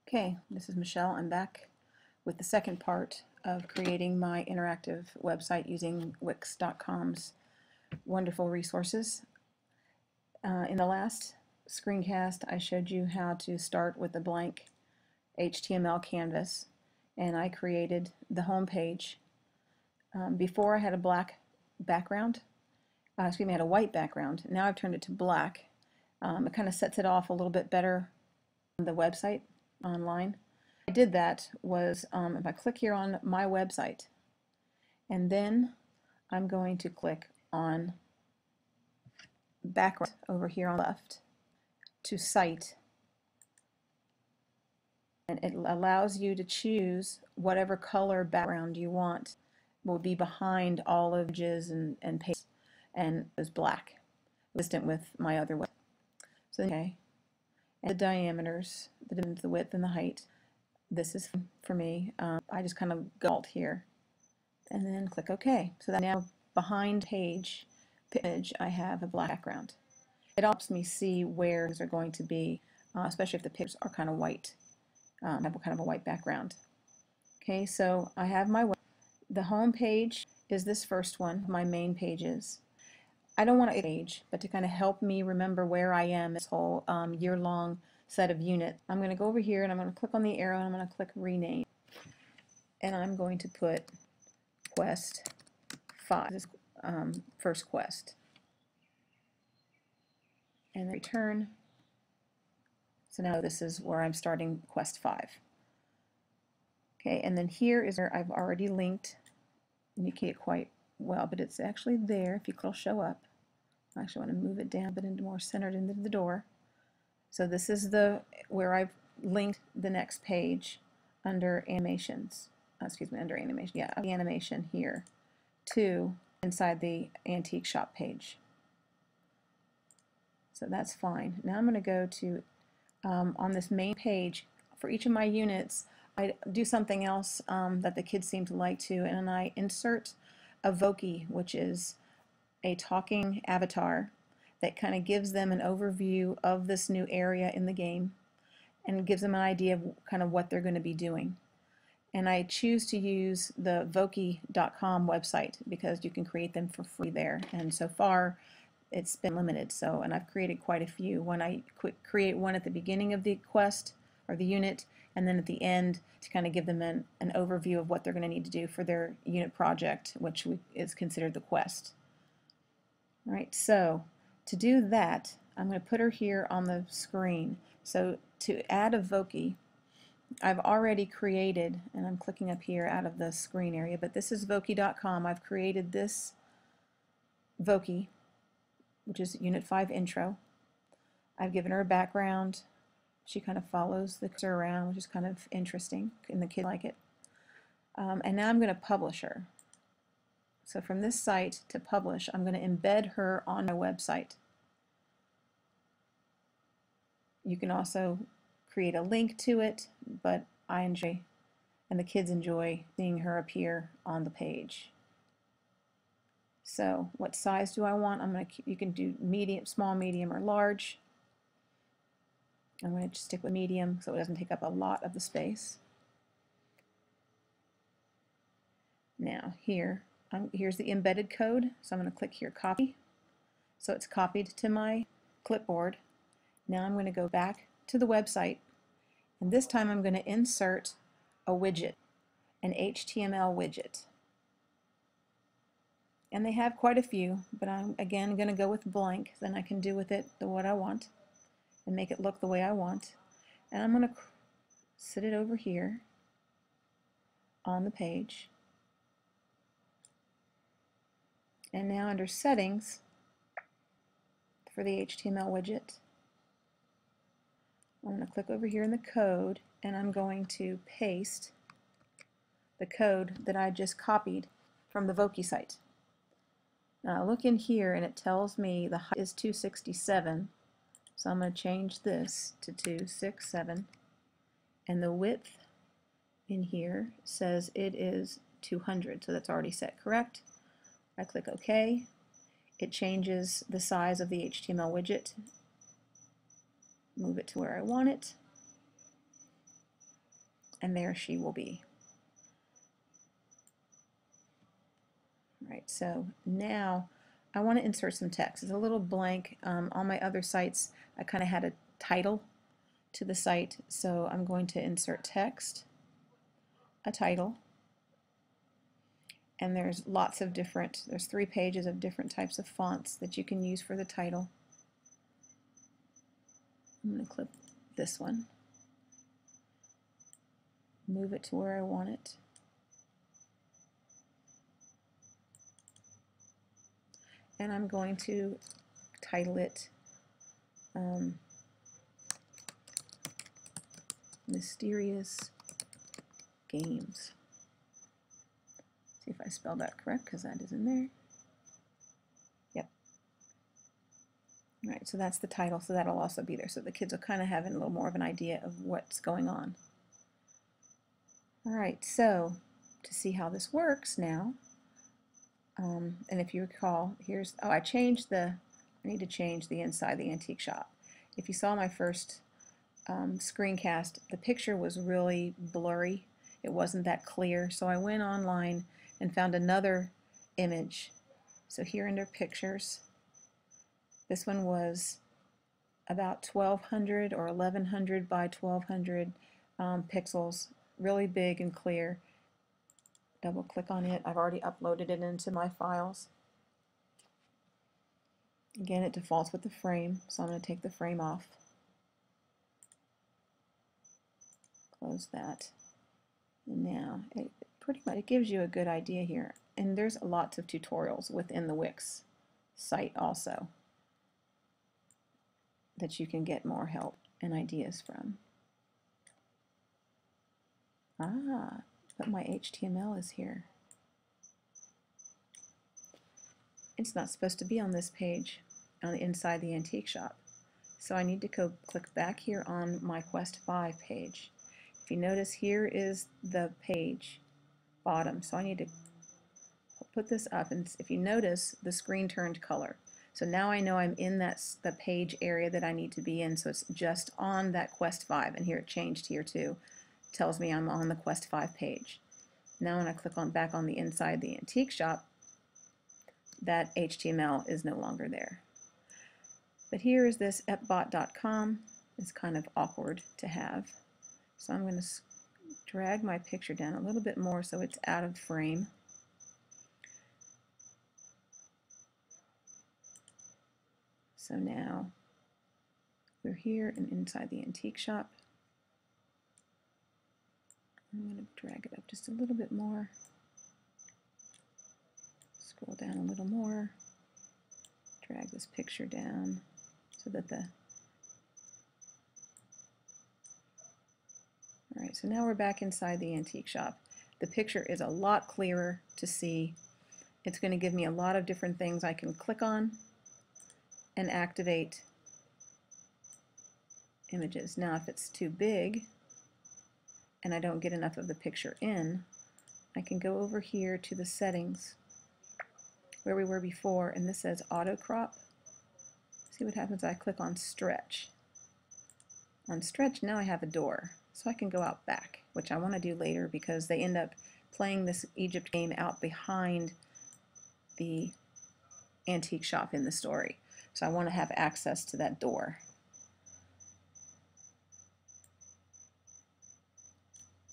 Okay, this is Michelle. I'm back with the second part of creating my interactive website using Wix.com's wonderful resources. In the last screencast, I showed you how to start with a blank HTML canvas, and I created the home page. Before I had a black background, I had a white background. Now I've turned it to black. It kind of sets it off a little bit better on the website online. I did that was if I click here on my website, and then I'm going to click on background over here on the left to site, and it allows you to choose whatever color background you want will be behind all images and pages, and it's black, consistent with my other web. So okay, and the diameters, the width and the height. This is for me. I just kind of go alt here and then click OK. So that now behind page image I have a black background. It helps me see where these are going to be, especially if the pictures are kind of white, have kind of a white background. Okay, so I have the home page is this first one, my main pages. I don't want a page, but to kind of help me remember where I am this whole year-long set of units, I'm going to go over here and I'm going to click on the arrow and I'm going to click rename, and I'm going to put quest 5, this first quest, and return. So now this is where I'm starting quest 5. Okay, and then here is where I've already linked, and you can't quite well, but it's actually there. If you click, it'll show up. I actually want to move it down, but into more centered into the door. So this is where I've linked the next page under animations. Under animation. Yeah, the animation here to inside the antique shop page. So that's fine. Now I'm going to go to on this main page for each of my units. I do something else that the kids seem to like too, and I insert a Voki, which is a talking avatar that kind of gives them an overview of this new area in the game and gives them an idea of kind of what they're going to be doing. And I choose to use the Voki.com website because you can create them for free there, and so far it's been limited. So, and I've created quite a few. When I create one at the beginning of the quest or the unit, and then at the end to kind of give them an overview of what they're going to need to do for their unit project, which is considered the quest. All right, so to do that, I'm going to put her here on the screen. So to add a Voki, I've already created, and I'm clicking up here out of the screen area, but this is Voki.com. I've created this Voki, which is Unit 5 intro. I've given her a background. She kind of follows the cursor around, which is kind of interesting, and the kids like it. And now I'm going to publish her. So from this site to publish, I'm going to embed her on my website. You can also create a link to it, but I enjoy, and the kids enjoy, seeing her appear on the page. So what size do I want? You can do medium, small, medium, or large. I'm going to stick with medium so it doesn't take up a lot of the space. Now here's the embedded code, so I'm going to click here, copy. So it's copied to my clipboard. Now I'm going to go back to the website, and this time I'm going to insert a widget, an HTML widget. And they have quite a few, but I'm again going to go with blank, then I can do with it what I want and make it look the way I want. And I'm going to sit it over here on the page. And now under settings for the HTML widget, I'm going to click over here in the code, and I'm going to paste the code that I just copied from the Voki site. Now I look in here and it tells me the height is 267, so I'm going to change this to 267, and the width in here says it is 200, so that's already set correct. I click OK. It changes the size of the HTML widget. Move it to where I want it. and there she will be. All right, so now I want to insert some text. It's a little blank. On my other sites, I kind of had a title to the site, so I'm going to insert text, a title, and there's lots of different, there's 3 pages of different types of fonts that you can use for the title. I'm going to click this one, move it to where I want it, and I'm going to title it Mysterious Games. See if I spelled that correct, because that is in there. Yep. All right, so that's the title, so that'll also be there, so the kids will kind of have a little more of an idea of what's going on. All right, so to see how this works now, and if you recall, here's, oh, I need to change the inside the antique shop. If you saw my first screencast, the picture was really blurry. It wasn't that clear, so I went online and found another image. So here under pictures, this one was about 1200 or 1100 by 1200 pixels, really big and clear. Double click on it. I've already uploaded it into my files. Again, it defaults with the frame, so I'm going to take the frame off. Close that. And now it pretty much gives you a good idea here. And there's lots of tutorials within the Wix site also that you can get more help and ideas from. Ah, but my HTML is here. It's not supposed to be on this page on the inside the antique shop. So I need to go click back here on my Quest 5 page. If you notice, here is the page bottom, so I need to put this up, and if you notice, the screen turned color. So now I know I'm in the page area that I need to be in, so it's just on that Quest 5, and here it changed here too. It tells me I'm on the Quest 5 page. Now when I click on back on the inside the antique shop, that HTML is no longer there. But here is this epbot.com. It's kind of awkward to have. So I'm going to drag my picture down a little bit more so it's out of frame. So now we're here and inside the antique shop. I'm going to drag it up just a little bit more. Scroll down a little more. Drag this picture down so that Alright, so now we're back inside the antique shop. The picture is a lot clearer to see. It's going to give me a lot of different things I can click on and activate images. Now if it's too big and I don't get enough of the picture in, I can go over here to the settings where we were before, and this says auto crop. See what happens? I click on stretch. On stretch, now I have a door, so I can go out back, which I want to do later because they end up playing this Egypt game out behind the antique shop in the story. So I want to have access to that door.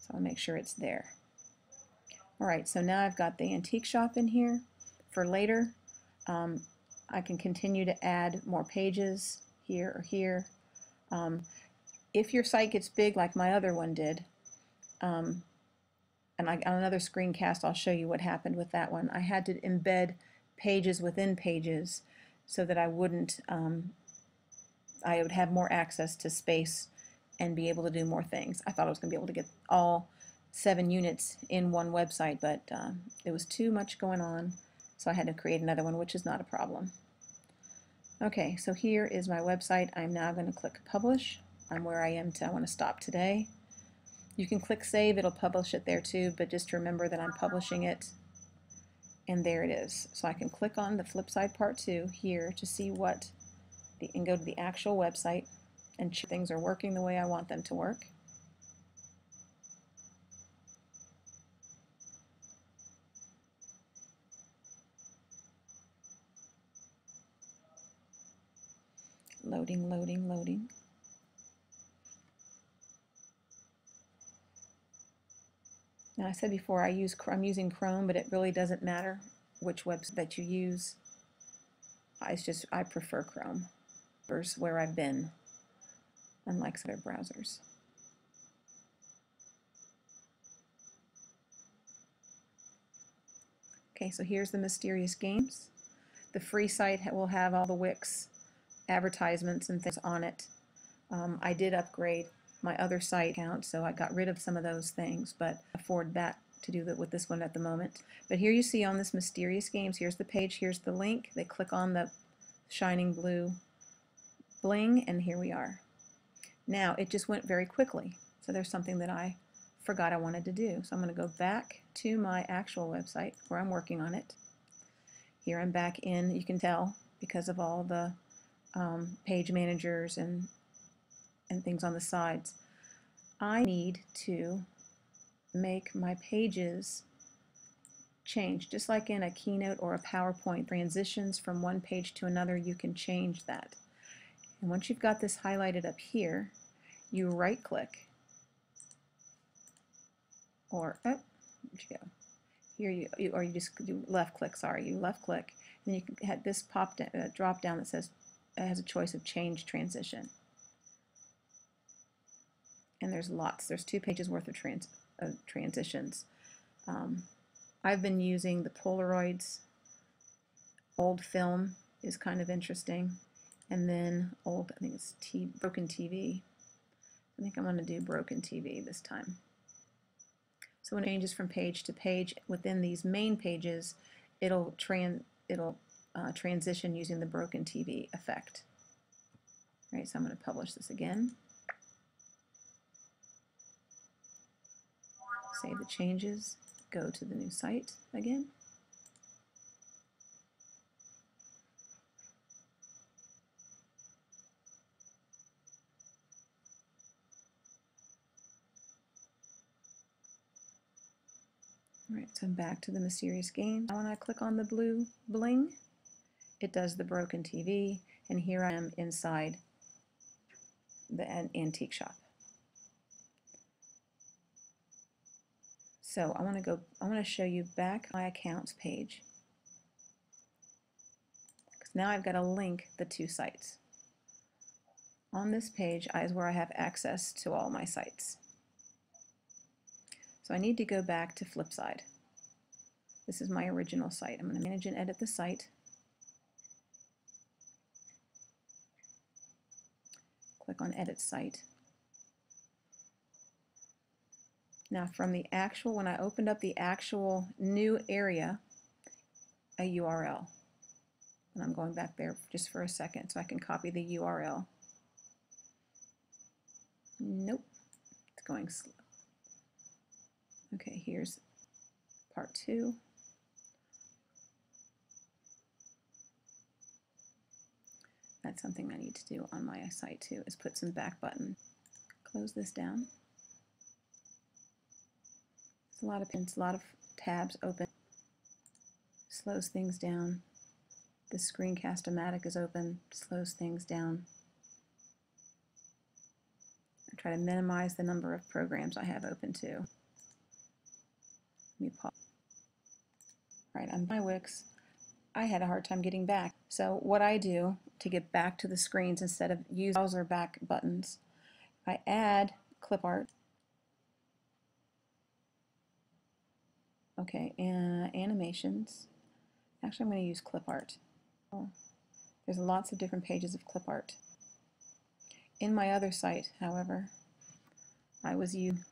So I'll make sure it's there. Alright, so now I've got the antique shop in here. For later, I can continue to add more pages here or here. If your site gets big like my other one did, and on another screencast I'll show you what happened with that one. I had to embed pages within pages so that I wouldn't, I would have more access to space and be able to do more things. I thought I was going to be able to get all 7 units in one website, but it was too much going on, so I had to create another one, which is not a problem. Okay, so here is my website. I'm now going to click Publish. I'm where I am I want to stop today. You can click Save, it'll publish it there too, but just remember that I'm publishing it, and there it is. So I can click on the Flipside Part 2 here to see what, and go to the actual website and check things are working the way I want them to work. Loading, loading, loading. Now I said before I'm using Chrome, but it really doesn't matter which website that you use. I prefer Chrome versus where I've been, unlike other browsers. Okay, so here's the Mysterious Games. The free site will have all the Wix advertisements and things on it. I did upgrade my other site account, so I got rid of some of those things, but afford that to do that with this one at the moment. But here you see on this Mysterious Games, here's the page, here's the link. They click on the shining blue bling, and here we are. Now it just went very quickly, so there's something that I forgot I wanted to do. So I'm going to go back to my actual website where I'm working on it. Here I'm back in, you can tell because of all the page managers and things on the sides. I need to make my pages change, just like in a Keynote or a PowerPoint. Transitions from one page to another, you can change that. And once you've got this highlighted up here, you right click, or where'd you go? Here you just do left click, sorry, you left click, and you can have this drop down that says it has a choice of change transition. And there's 2 pages worth of transitions. I've been using the Polaroids. Old film is kind of interesting, and then I think it's Broken TV. I think I'm going to do Broken TV this time. So when it changes from page to page within these main pages, it'll transition using the Broken TV effect. All right, so I'm going to publish this again. Save the changes, go to the new site again. All right, so I'm back to the Mysterious Game. Now when I click on the blue bling, it does the Broken TV, and here I am inside the antique shop. So I want to show you back my accounts page, because now I've got to link the 2 sites. On this page is where I have access to all my sites. So I need to go back to Flipside. This is my original site. I'm going to manage and edit the site. Click on Edit Site. Now from the actual, when I opened up the actual new area, a URL. And I'm going back there just for a second so I can copy the URL. Nope, it's going slow. Okay, here's part 2. That's something I need to do on my site too, is put some back button. Close this down. It's a lot of pins, a lot of tabs open. Slows things down. The Screencast-O-Matic is open, slows things down. I try to minimize the number of programs I have open too. Let me pause. All right, I'm my Wix. I had a hard time getting back. So what I do to get back to the screens instead of use browser back buttons, I add clip art. Okay, and animations. Actually, I'm going to use clip art. There's lots of different pages of clip art. In my other site, however, I was using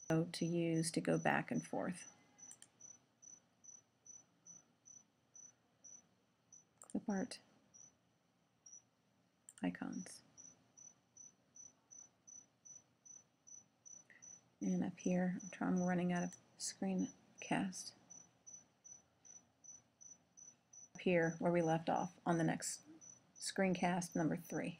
to use to go back and forth. Clip art, icons. And up here, I'm running out of screencast. Up here, where we left off on the next screencast number 3.